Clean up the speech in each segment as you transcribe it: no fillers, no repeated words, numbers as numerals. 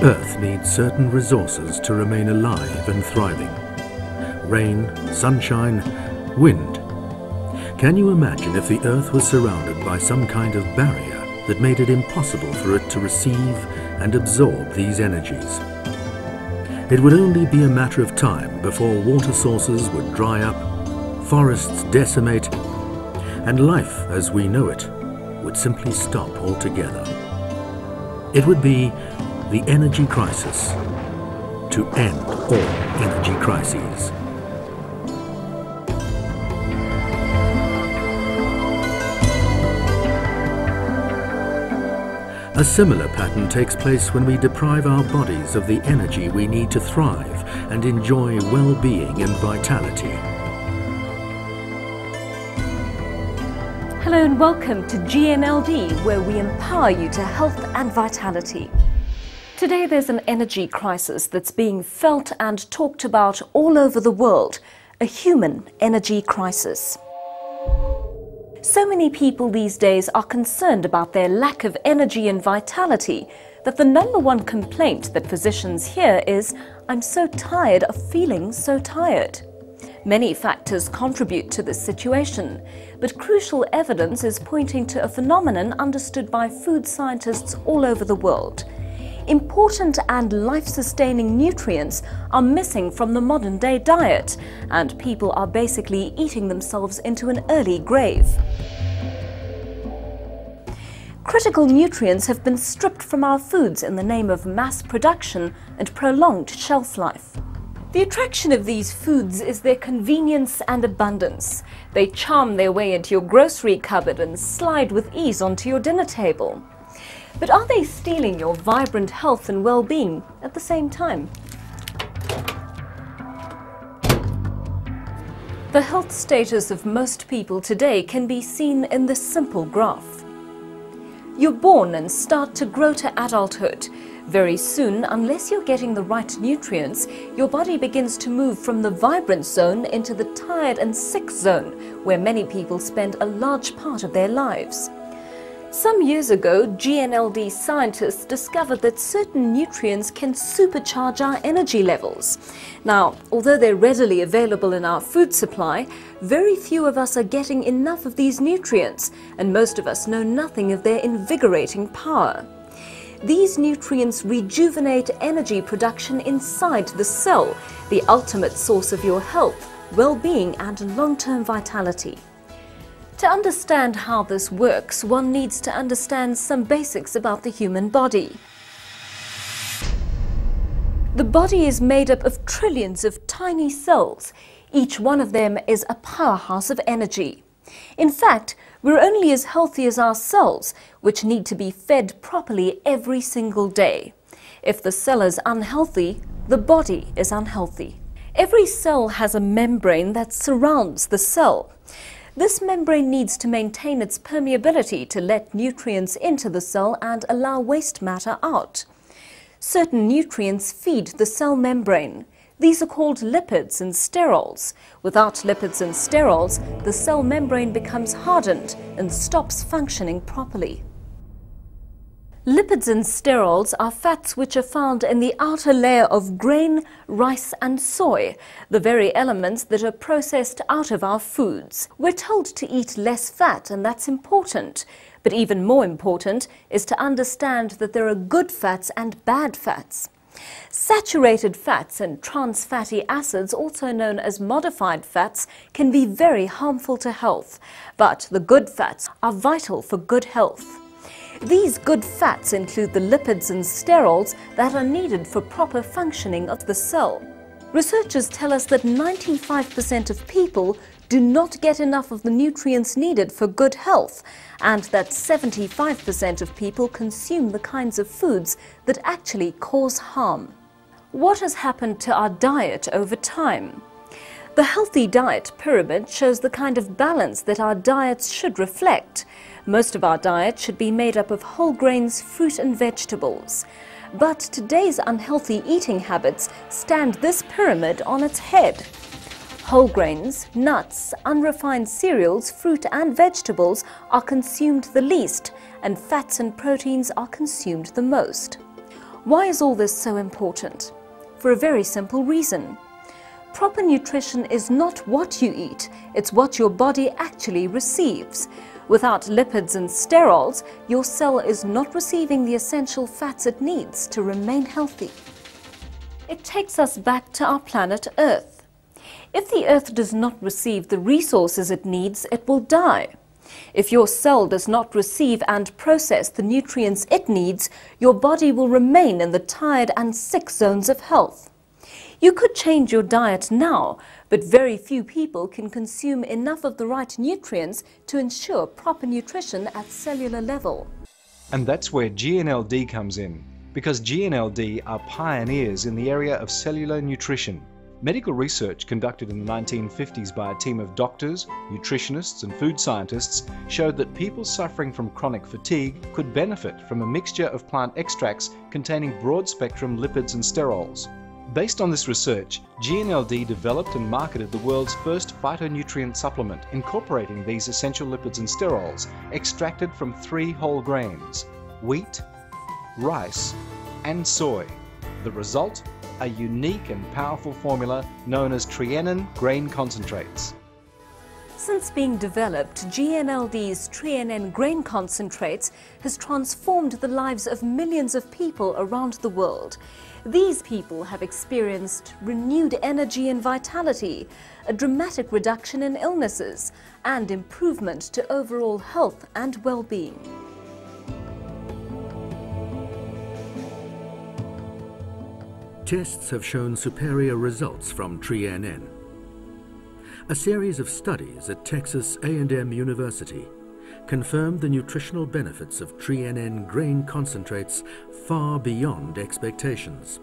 Earth needs certain resources to remain alive and thriving. Rain, sunshine, wind. Can you imagine if the Earth was surrounded by some kind of barrier that made it impossible for it to receive and absorb these energies? It would only be a matter of time before water sources would dry up, forests decimate, and life as we know it would simply stop altogether. It would be the energy crisis to end all energy crises. A similar pattern takes place when we deprive our bodies of the energy we need to thrive and enjoy well-being and vitality. Hello and welcome to GNLD, where we empower you to health and vitality. Today there's an energy crisis that's being felt and talked about all over the world, a human energy crisis. So many people these days are concerned about their lack of energy and vitality that the number one complaint that physicians hear is, "I'm so tired of feeling so tired." Many factors contribute to this situation, but crucial evidence is pointing to a phenomenon understood by food scientists all over the world. Important and life-sustaining nutrients are missing from the modern-day diet, and people are basically eating themselves into an early grave. Critical nutrients have been stripped from our foods in the name of mass production and prolonged shelf life. The attraction of these foods is their convenience and abundance. They charm their way into your grocery cupboard and slide with ease onto your dinner table. But are they stealing your vibrant health and well-being at the same time? The health status of most people today can be seen in this simple graph. You're born and start to grow to adulthood. Very soon, unless you're getting the right nutrients, your body begins to move from the vibrant zone into the tired and sick zone, where many people spend a large part of their lives. Some years ago, GNLD scientists discovered that certain nutrients can supercharge our energy levels. Now, although they're readily available in our food supply, very few of us are getting enough of these nutrients, and most of us know nothing of their invigorating power. These nutrients rejuvenate energy production inside the cell, the ultimate source of your health, well-being, and long-term vitality. To understand how this works, one needs to understand some basics about the human body. The body is made up of trillions of tiny cells. Each one of them is a powerhouse of energy. In fact, we're only as healthy as our cells, which need to be fed properly every single day. If the cell is unhealthy, the body is unhealthy. Every cell has a membrane that surrounds the cell. This membrane needs to maintain its permeability to let nutrients into the cell and allow waste matter out. Certain nutrients feed the cell membrane. These are called lipids and sterols. Without lipids and sterols, the cell membrane becomes hardened and stops functioning properly. Lipids and sterols are fats which are found in the outer layer of grain, rice and soy, the very elements that are processed out of our foods. We're told to eat less fat, and that's important. But even more important is to understand that there are good fats and bad fats. Saturated fats and trans fatty acids, also known as modified fats, can be very harmful to health, but the good fats are vital for good health. These good fats include the lipids and sterols that are needed for proper functioning of the cell. Researchers tell us that 95% of people do not get enough of the nutrients needed for good health, and that 75% of people consume the kinds of foods that actually cause harm. What has happened to our diet over time? The healthy diet pyramid shows the kind of balance that our diets should reflect. Most of our diet should be made up of whole grains, fruit and vegetables. But today's unhealthy eating habits stand this pyramid on its head. Whole grains, nuts, unrefined cereals, fruit and vegetables are consumed the least, and fats and proteins are consumed the most. Why is all this so important? For a very simple reason. Proper nutrition is not what you eat, it's what your body actually receives. Without lipids and sterols, your cell is not receiving the essential fats it needs to remain healthy. It takes us back to our planet Earth. If the Earth does not receive the resources it needs, it will die. If your cell does not receive and process the nutrients it needs, your body will remain in the tired and sick zones of health. You could change your diet now, but very few people can consume enough of the right nutrients to ensure proper nutrition at cellular level. And that's where GNLD comes in, because GNLD are pioneers in the area of cellular nutrition. Medical research conducted in the 1950s by a team of doctors, nutritionists and food scientists showed that people suffering from chronic fatigue could benefit from a mixture of plant extracts containing broad-spectrum lipids and sterols. Based on this research, GNLD developed and marketed the world's first phytonutrient supplement incorporating these essential lipids and sterols extracted from 3 whole grains: wheat, rice and soy. The result? A unique and powerful formula known as TRE grain concentrates. Since being developed, GNLD's TRE grain concentrates has transformed the lives of millions of people around the world. These people have experienced renewed energy and vitality, a dramatic reduction in illnesses, and improvement to overall health and well-being. Tests have shown superior results from TRE. A series of studies at Texas A&M University confirmed the nutritional benefits of TRE grain concentrates far beyond expectations.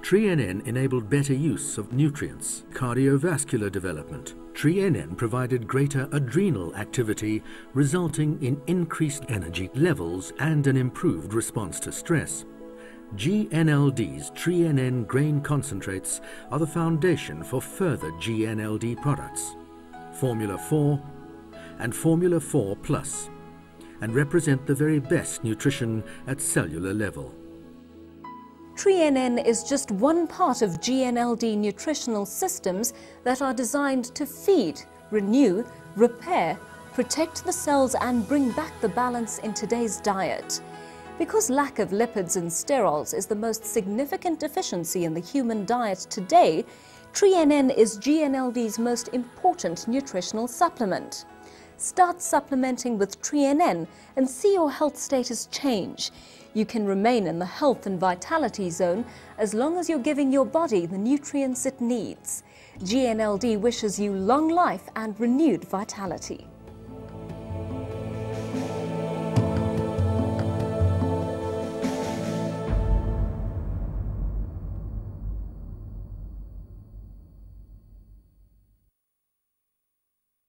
TRE enabled better use of nutrients, cardiovascular development. TRE provided greater adrenal activity, resulting in increased energy levels and an improved response to stress. GNLD's TRE grain concentrates are the foundation for further GNLD products, Formula 4 and Formula 4 Plus, and represent the very best nutrition at cellular level. TRE is just one part of GNLD nutritional systems that are designed to feed, renew, repair, protect the cells and bring back the balance in today's diet. Because lack of lipids and sterols is the most significant deficiency in the human diet today, TRE is GNLD's most important nutritional supplement. Start supplementing with TRE and see your health status change. You can remain in the health and vitality zone as long as you're giving your body the nutrients it needs. GNLD wishes you long life and renewed vitality.